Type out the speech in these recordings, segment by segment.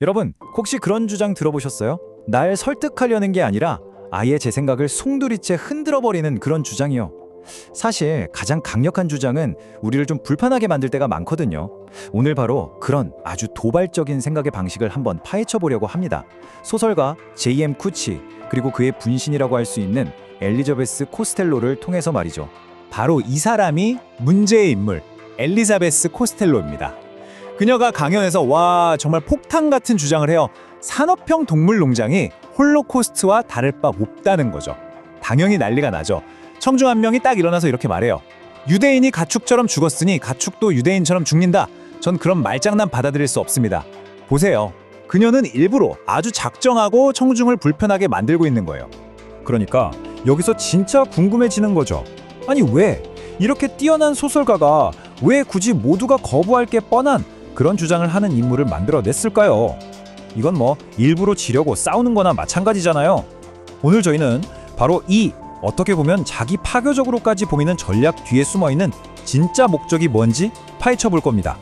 여러분, 혹시 그런 주장 들어보셨어요? 날 설득하려는 게 아니라 아예 제 생각을 송두리째 흔들어버리는 그런 주장이요. 사실 가장 강력한 주장은 우리를 좀 불편하게 만들 때가 많거든요. 오늘 바로 그런 아주 도발적인 생각의 방식을 한번 파헤쳐 보려고 합니다. 소설가 J.M. 쿠치, 그리고 그의 분신이라고 할 수 있는 엘리자베스 코스텔로를 통해서 말이죠. 바로 이 사람이 문제의 인물, 엘리자베스 코스텔로입니다. 그녀가 강연에서 정말 폭탄 같은 주장을 해요. 산업형 동물 농장이 홀로코스트와 다를 바 없다는 거죠. 당연히 난리가 나죠. 청중 한 명이 딱 일어나서 이렇게 말해요. 유대인이 가축처럼 죽었으니 가축도 유대인처럼 죽는다. 전 그런 말장난 받아들일 수 없습니다. 보세요. 그녀는 일부러 아주 작정하고 청중을 불편하게 만들고 있는 거예요. 그러니까 여기서 진짜 궁금해지는 거죠. 아니 왜? 이렇게 뛰어난 소설가가 왜 굳이 모두가 거부할 게 뻔한 그런 주장을 하는 인물을 만들어냈을까요? 이건 일부러 지려고 싸우는 거나 마찬가지잖아요. 오늘 저희는 바로 이 어떻게 보면 자기 파괴적으로까지 보이는 전략 뒤에 숨어있는 진짜 목적이 뭔지 파헤쳐 볼 겁니다.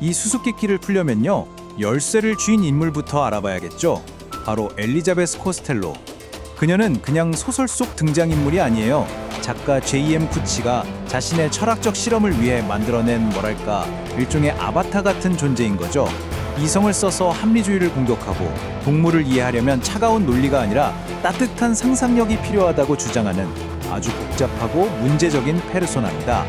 이 수수께끼를 풀려면요, 열쇠를 쥐인 인물부터 알아봐야겠죠. 바로 엘리자베스 코스텔로. 그녀는 그냥 소설 속 등장인물이 아니에요. 작가 J.M. 쿠치가 자신의 철학적 실험을 위해 만들어낸 일종의 아바타 같은 존재인 거죠. 이성을 써서 합리주의를 공격하고 동물을 이해하려면 차가운 논리가 아니라 따뜻한 상상력이 필요하다고 주장하는 아주 복잡하고 문제적인 페르소나입니다.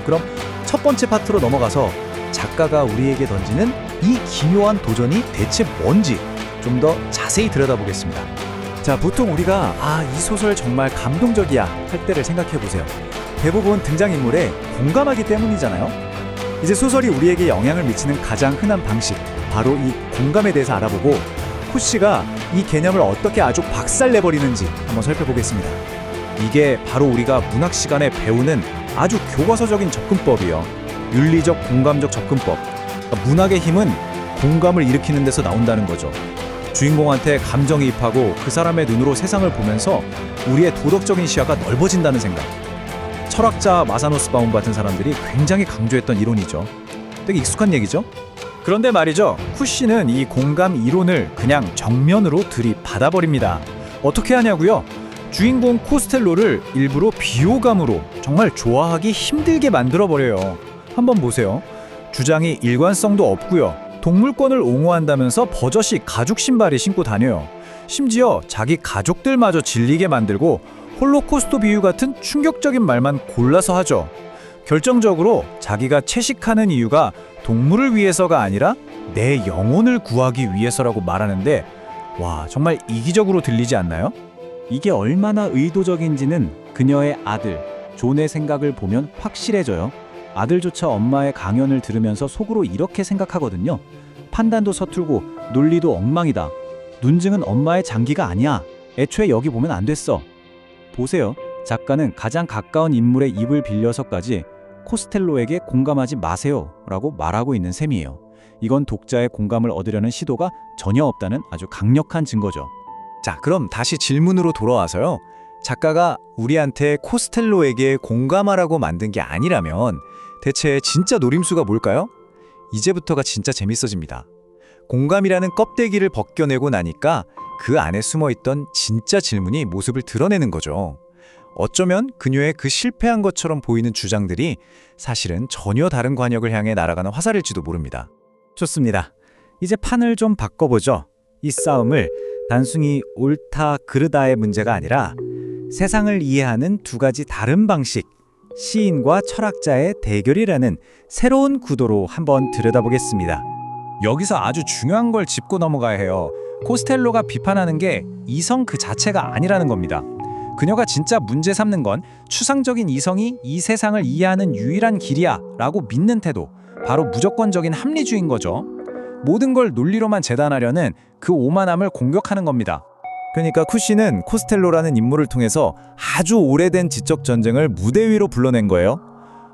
그럼 첫 번째 파트로 넘어가서 작가가 우리에게 던지는 이 기묘한 도전이 대체 뭔지 좀 더 자세히 들여다보겠습니다. 자, 보통 우리가 이 소설 정말 감동적이야 할 때를 생각해 보세요. 대부분 등장인물에 공감하기 때문이잖아요. 이제 소설이 우리에게 영향을 미치는 가장 흔한 방식, 바로 이 공감에 대해서 알아보고 쿠시가 이 개념을 어떻게 아주 박살내버리는지 한번 살펴보겠습니다. 이게 바로 우리가 문학 시간에 배우는 아주 교과서적인 접근법이요. 윤리적 공감적 접근법. 문학의 힘은 공감을 일으키는 데서 나온다는 거죠. 주인공한테 감정이입하고 그 사람의 눈으로 세상을 보면서 우리의 도덕적인 시야가 넓어진다는 생각. 철학자 마사노스 바움 같은 사람들이 굉장히 강조했던 이론이죠. 되게 익숙한 얘기죠? 그런데 말이죠, 쿠시는 이 공감 이론을 그냥 정면으로 들이받아버립니다. 어떻게 하냐고요? 주인공 코스텔로를 일부러 비호감으로 정말 좋아하기 힘들게 만들어버려요. 한번 보세요. 주장이 일관성도 없고요. 동물권을 옹호한다면서 버젓이 가죽 신발을 신고 다녀요. 심지어 자기 가족들마저 질리게 만들고 홀로코스트 비유 같은 충격적인 말만 골라서 하죠. 결정적으로 자기가 채식하는 이유가 동물을 위해서가 아니라 내 영혼을 구하기 위해서라고 말하는데, 정말 이기적으로 들리지 않나요? 이게 얼마나 의도적인지는 그녀의 아들 존의 생각을 보면 확실해져요. 아들조차 엄마의 강연을 들으면서 속으로 이렇게 생각하거든요. 판단도 서툴고 논리도 엉망이다. 논증은 엄마의 장기가 아니야. 애초에 여기 보면 안 됐어. 보세요. 작가는 가장 가까운 인물의 입을 빌려서까지 코스텔로에게 공감하지 마세요 라고 말하고 있는 셈이에요. 이건 독자의 공감을 얻으려는 시도가 전혀 없다는 아주 강력한 증거죠. 자, 그럼 다시 질문으로 돌아와서요. 작가가 우리한테 코스텔로에게 공감하라고 만든 게 아니라면 대체 진짜 노림수가 뭘까요? 이제부터가 진짜 재밌어집니다. 공감이라는 껍데기를 벗겨내고 나니까 그 안에 숨어있던 진짜 질문이 모습을 드러내는 거죠. 어쩌면 그녀의 그 실패한 것처럼 보이는 주장들이 사실은 전혀 다른 관역을 향해 날아가는 화살일지도 모릅니다. 좋습니다. 이제 판을 좀 바꿔보죠. 이 싸움을 단순히 옳다 그르다의 문제가 아니라 세상을 이해하는 두 가지 다른 방식, 시인과 철학자의 대결이라는 새로운 구도로 한번 들여다보겠습니다. 여기서 아주 중요한 걸 짚고 넘어가야 해요. 코스텔로가 비판하는 게 이성 그 자체가 아니라는 겁니다. 그녀가 진짜 문제 삼는 건 추상적인 이성이 이 세상을 이해하는 유일한 길이야 라고 믿는 태도, 바로 무조건적인 합리주의인 거죠. 모든 걸 논리로만 재단하려는 그 오만함을 공격하는 겁니다. 그러니까 쿠시는 코스텔로라는 인물을 통해서 아주 오래된 지적 전쟁을 무대 위로 불러낸 거예요.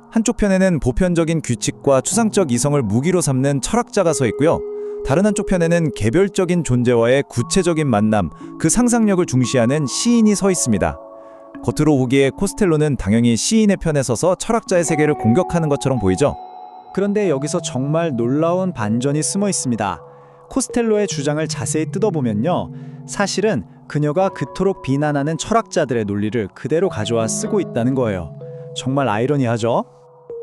한쪽 편에는 보편적인 규칙과 추상적 이성을 무기로 삼는 철학자가 서 있고요. 다른 한쪽 편에는 개별적인 존재와의 구체적인 만남, 그 상상력을 중시하는 시인이 서 있습니다. 겉으로 보기에 코스텔로는 당연히 시인의 편에 서서 철학자의 세계를 공격하는 것처럼 보이죠. 그런데 여기서 정말 놀라운 반전이 숨어 있습니다. 코스텔로의 주장을 자세히 뜯어보면요, 사실은 그녀가 그토록 비난하는 철학자들의 논리를 그대로 가져와 쓰고 있다는 거예요. 정말 아이러니하죠?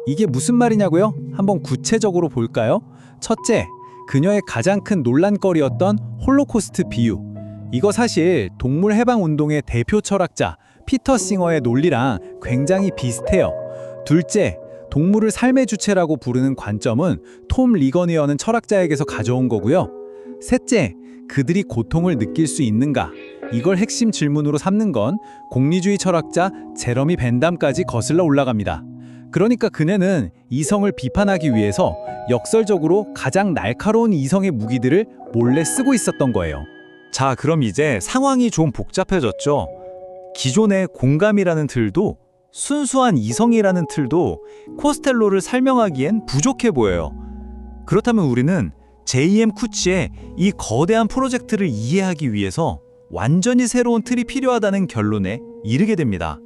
이게 무슨 말이냐고요? 한번 구체적으로 볼까요? 첫째, 그녀의 가장 큰 논란거리였던 홀로코스트 비유. 이거 사실 동물 해방 운동의 대표 철학자 피터 싱어의 논리랑 굉장히 비슷해요. 둘째, 동물을 삶의 주체라고 부르는 관점은 톰 리거니어는 철학자에게서 가져온 거고요. 셋째, 그들이 고통을 느낄 수 있는가? 이걸 핵심 질문으로 삼는 건 공리주의 철학자 제러미 벤담까지 거슬러 올라갑니다. 그러니까 그녀는 이성을 비판하기 위해서 역설적으로 가장 날카로운 이성의 무기들을 몰래 쓰고 있었던 거예요. 자, 그럼 이제 상황이 좀 복잡해졌죠. 기존의 공감이라는 틀도 순수한 이성이라는 틀도 코스텔로를 설명하기엔 부족해 보여요. 그렇다면 우리는 J.M. 쿠치의 이 거대한 프로젝트를 이해하기 위해서 완전히 새로운 틀이 필요하다는 결론에 이르게 됩니다.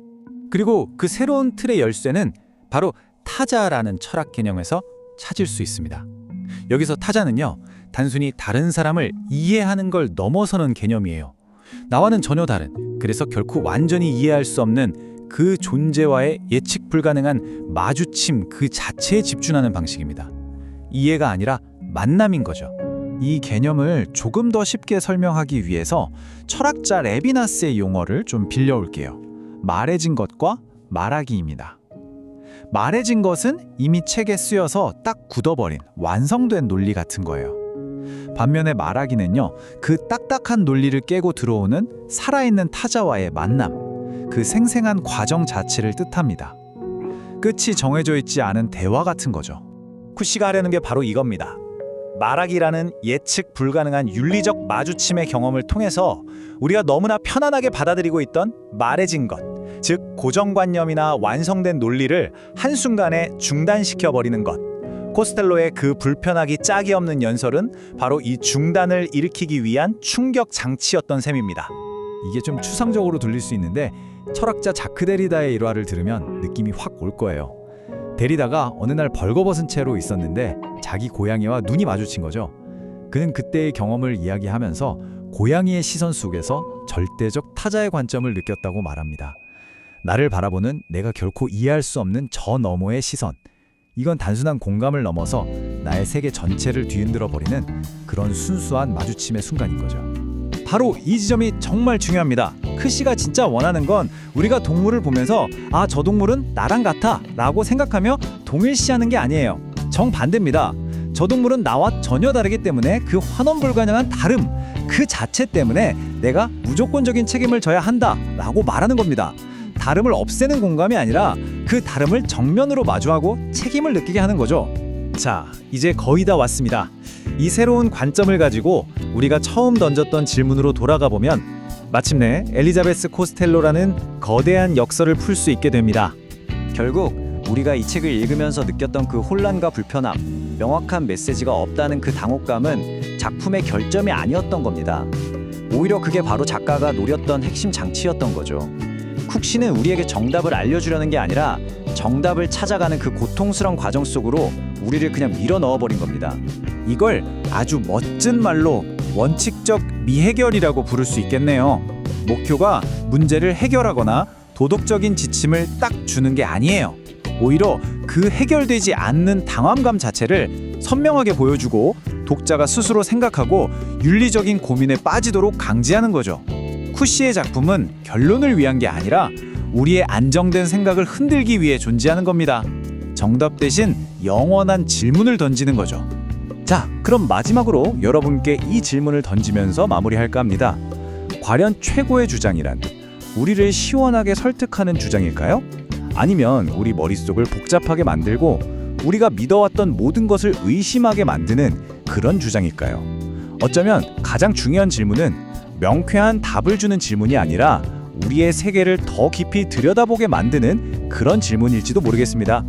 그리고 그 새로운 틀의 열쇠는 바로 타자라는 철학 개념에서 찾을 수 있습니다. 여기서 타자는요, 단순히 다른 사람을 이해하는 걸 넘어서는 개념이에요. 나와는 전혀 다른, 그래서 결코 완전히 이해할 수 없는 그 존재와의 예측 불가능한 마주침 그 자체에 집중하는 방식입니다. 이해가 아니라 만남인 거죠. 이 개념을 조금 더 쉽게 설명하기 위해서 철학자 레비나스의 용어를 좀 빌려올게요. 말해진 것과 말하기입니다. 말해진 것은 이미 책에 쓰여서 딱 굳어버린 완성된 논리 같은 거예요. 반면에 말하기는요, 그 딱딱한 논리를 깨고 들어오는 살아있는 타자와의 만남, 그 생생한 과정 자체를 뜻합니다. 끝이 정해져 있지 않은 대화 같은 거죠. 쿠시가 하려는 게 바로 이겁니다. 말하기라는 예측 불가능한 윤리적 마주침의 경험을 통해서 우리가 너무나 편안하게 받아들이고 있던 말해진 것, 즉 고정관념이나 완성된 논리를 한순간에 중단시켜버리는 것. 코스텔로의 그 불편하기 짝이 없는 연설은 바로 이 중단을 일으키기 위한 충격 장치였던 셈입니다. 이게 좀 추상적으로 들릴 수 있는데 철학자 자크 데리다의 일화를 들으면 느낌이 확 올 거예요. 데리다가 어느 날 벌거벗은 채로 있었는데 자기 고양이와 눈이 마주친 거죠. 그는 그때의 경험을 이야기하면서 고양이의 시선 속에서 절대적 타자의 관점을 느꼈다고 말합니다. 나를 바라보는 내가 결코 이해할 수 없는 저 너머의 시선. 이건 단순한 공감을 넘어서 나의 세계 전체를 뒤흔들어 버리는 그런 순수한 마주침의 순간인 거죠. 바로 이 지점이 정말 중요합니다. 크시가 진짜 원하는 건 우리가 동물을 보면서 아, 저 동물은 나랑 같아 라고 생각하며 동일시하는 게 아니에요. 정반대입니다. 저 동물은 나와 전혀 다르기 때문에 그 환원불가능한 다름, 그 자체 때문에 내가 무조건적인 책임을 져야 한다 라고 말하는 겁니다. 다름을 없애는 공감이 아니라 그 다름을 정면으로 마주하고 책임을 느끼게 하는 거죠. 자, 이제 거의 다 왔습니다. 이 새로운 관점을 가지고 우리가 처음 던졌던 질문으로 돌아가 보면 마침내 엘리자베스 코스텔로라는 거대한 역설을 풀 수 있게 됩니다. 결국 우리가 이 책을 읽으면서 느꼈던 그 혼란과 불편함, 명확한 메시지가 없다는 그 당혹감은 작품의 결점이 아니었던 겁니다. 오히려 그게 바로 작가가 노렸던 핵심 장치였던 거죠. 쿡 씨는 우리에게 정답을 알려주려는 게 아니라 정답을 찾아가는 그 고통스러운 과정 속으로 우리를 그냥 밀어 넣어버린 겁니다. 이걸 아주 멋진 말로 원칙적 미해결이라고 부를 수 있겠네요. 목표가 문제를 해결하거나 도덕적인 지침을 딱 주는 게 아니에요. 오히려 그 해결되지 않는 당황감 자체를 선명하게 보여주고 독자가 스스로 생각하고 윤리적인 고민에 빠지도록 강제하는 거죠. 쿠시의 작품은 결론을 위한 게 아니라 우리의 안정된 생각을 흔들기 위해 존재하는 겁니다. 정답 대신 영원한 질문을 던지는 거죠. 자, 그럼 마지막으로 여러분께 이 질문을 던지면서 마무리할까 합니다. 과연 최고의 주장이란 우리를 시원하게 설득하는 주장일까요? 아니면 우리 머릿속을 복잡하게 만들고 우리가 믿어왔던 모든 것을 의심하게 만드는 그런 주장일까요? 어쩌면 가장 중요한 질문은 명쾌한 답을 주는 질문이 아니라 우리의 세계를 더 깊이 들여다보게 만드는 그런 질문일지도 모르겠습니다.